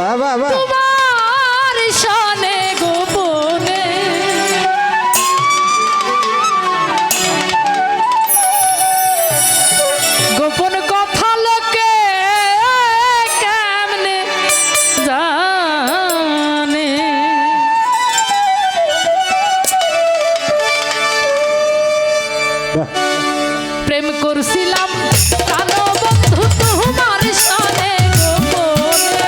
তোমার শানে গোপনে গোপন কথা লোকে কেমনে জানে প্রেম করছিলাম কানো বন্ধু তোমার শানে গোপনে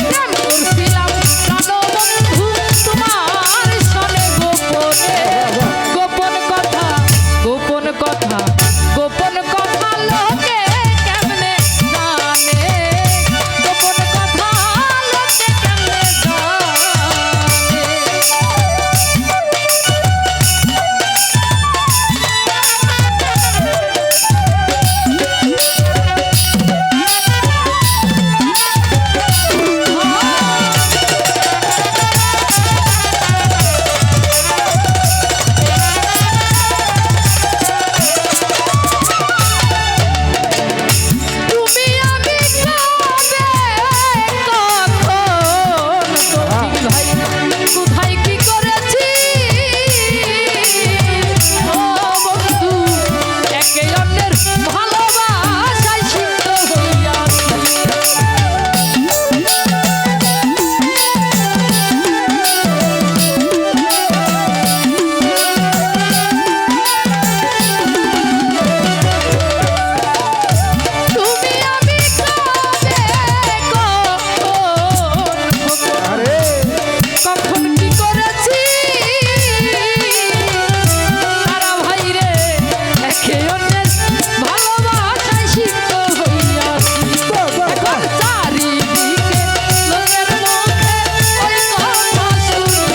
প্রেম করছিলাম কানো বন্ধু তোমার শানে গোপনে গোপন কথা গোপন কথা গোপন কথা লোকে কেমনে জানে গোপন কথা লোকে কেমনে তুমি আমি কোথায় কি করেছি ও বন্ধু একে অন্যের ভালোবাসায় সিদ্ধ হইয়াছি তুমি আমি কখন কি করেছি তারা ভাই রে একে অন্যের ভালোবাসায় সিদ্ধ হইয়াছি এখন চারিদিকে লোকের মুখে ওই কথা শুনি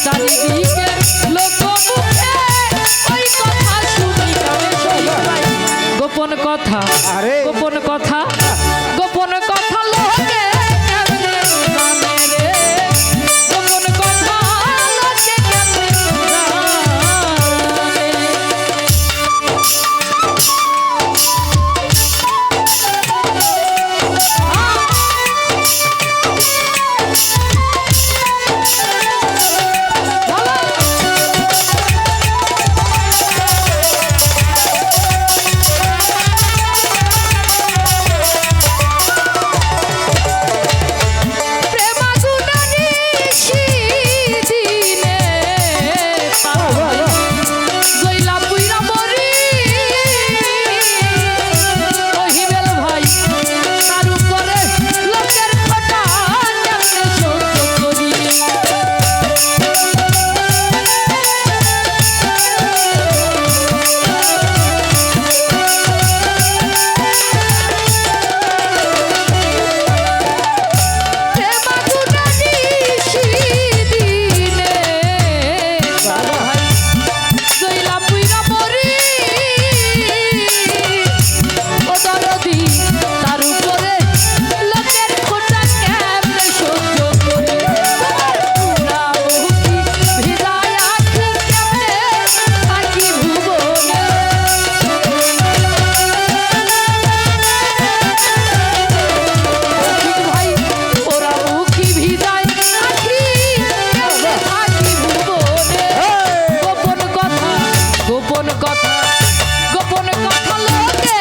চারিদিকে লোক মুখে ওই কথা শুনি গোপন কথা গোপন কথা গোপন কথা লোকে কেমনে জানে রে গোপন কথা লোকে কেমনে জানে গোপন কথা লোকে